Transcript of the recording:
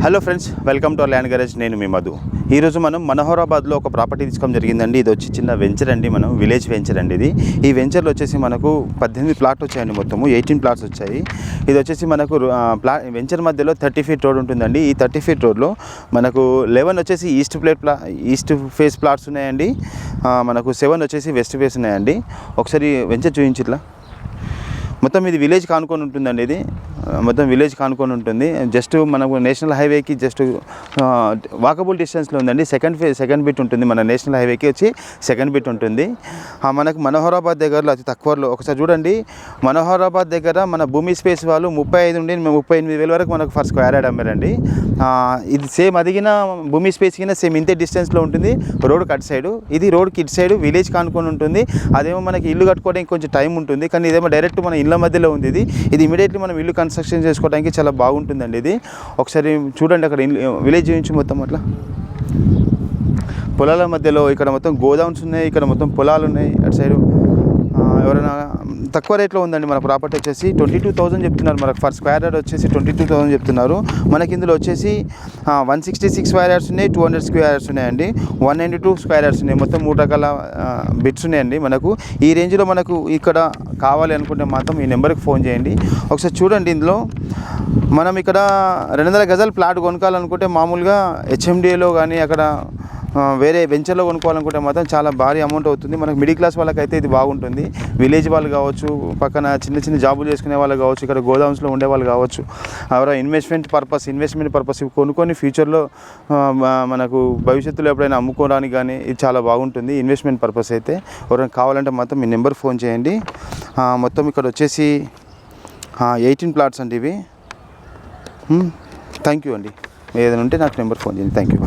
Hello friends, welcome to our land garage. నేను మీ మధు. ఈరోజు మనం మనోహరాబాద్లో ఒక ప్రాపర్టీ తీసుకోవడం జరిగిందండి. ఇది వచ్చి చిన్న వెంచర్ అండి, మనం విలేజ్ వెంచర్ అండి. ఈ వెంచర్లో వచ్చేసి మనకు 18 ప్లాట్లు వచ్చాయండి, మొత్తము 18 ప్లాట్స్ వచ్చాయి. ఇది వచ్చేసి మనకు వెంచర్ మధ్యలో 30 ఫీట్ రోడ్ ఉంటుందండి. ఈ 30 ఫీట్ రోడ్లో మనకు 11 వచ్చేసి ఈస్ట్ ఫేస్ ప్లాట్స్ ఉన్నాయండి. మనకు 7 వచ్చేసి వెస్ట్ ఫేస్ ఉన్నాయండి. ఒకసారి వెంచర్ చూపించిట్లా. మొత్తం ఇది విలేజ్ కానుకొని ఉంటుందండి. ఇది మొత్తం విలేజ్ కానుకొని ఉంటుంది. జస్ట్ మనకు నేషనల్ హైవేకి జస్ట్ వాకబుల్ డిస్టెన్స్లో ఉందండి. సెకండ్ బిట్ ఉంటుంది. మన నేషనల్ హైవేకి వచ్చి సెకండ్ బిట్ ఉంటుంది. మనకు మనోహరాబాద్ దగ్గరలో అతి తక్కువలో ఒకసారి చూడండి. మనోహరాబాద్ దగ్గర మన భూమి స్పేస్ వాళ్ళు 35 నుండి 38,000 వరకు మనకు ఫర్ స్క్వేర్ యార్డ్ అమ్మారండి. ఇది సేమ్ అదిగిన భూమి స్పేస్ కింద సేమ్ ఇంతే డిస్టెన్స్లో ఉంటుంది. రోడ్కి అటు సైడు, ఇది రోడ్కి ఇటు సైడు విలేజ్ కానుకొని ఉంటుంది. అదేమో మనకి ఇల్లు కట్టుకోవడానికి కొంచెం టైం ఉంటుంది, కానీ ఇదేమో డైరెక్ట్ మన ఇళ్ళ మధ్యలో ఉంది. ఇది ఇమీడియట్లీ మనం ఇల్లు కన్స్ట్రక్షన్ చేసుకోవడానికి చాలా బాగుంటుందండి. ఇది ఒకసారి చూడండి. అక్కడ విలేజ్ నుంచి మొత్తం అట్లా పొలాల మధ్యలో ఇక్కడ మొత్తం గోడౌన్స్ ఉన్నాయి, ఇక్కడ మొత్తం పొలాలు ఉన్నాయి. అటు సైడు ఎవరైనా తక్కువ రేట్లో ఉందండి. మన ప్రాపర్టీ వచ్చేసి 22,000 చెప్తున్నారు. మనకు ఫర్ స్క్వేర్ యార్డ్ వచ్చేసి 22,000 చెప్తున్నారు. మనకి ఇందులో వచ్చేసి 166 స్క్వేర్ యార్డ్స్ ఉన్నాయి, 200 స్క్వేర్ యార్డ్స్ ఉన్నాయండి, 192 స్క్వేర్ యార్డ్స్ ఉన్నాయి. మొత్తం 3 రకాల బిట్స్ ఉన్నాయండి. మనకు ఈ రేంజ్లో మనకు ఇక్కడ కావాలి అనుకుంటే మాత్రం ఈ నెంబర్కి ఫోన్ చేయండి. ఒకసారి చూడండి. ఇందులో మనం ఇక్కడ 200 గజాల ప్లాట్ కొనుక్కోవాలనుకుంటే మామూలుగా హెచ్ఎండిఏలో కానీ అక్కడ వేరే వెంచర్లో కొనుక్కోవాలనుకుంటే మాత్రం చాలా భారీ అమౌంట్ అవుతుంది. మనకు మిడిల్ క్లాస్ వాళ్ళకైతే ఇది బాగుంటుంది. విలేజ్ వాళ్ళు కావచ్చు, పక్కన చిన్న చిన్న జాబులు చేసుకునే వాళ్ళు కావచ్చు, ఇక్కడ గోడౌన్స్లో ఉండే వాళ్ళు కావచ్చు, ఎవరైనా ఇన్వెస్ట్మెంట్ పర్పస్ ఇవి కొనుక్కొని ఫ్యూచర్లో మనకు భవిష్యత్తులో ఎప్పుడైనా అమ్ముకోవడానికి కానీ ఇది చాలా బాగుంటుంది. ఇన్వెస్ట్మెంట్ పర్పస్ అయితే ఎవరైనా కావాలంటే మాత్రం మీ నెంబర్ ఫోన్ చేయండి. మొత్తం ఇక్కడ వచ్చేసి 18 ప్లాట్స్ అండి ఇవి. థ్యాంక్ యూ అండి. ఏదైనా ఉంటే నాకు నెంబర్ ఫోన్ చేయండి. Thank you.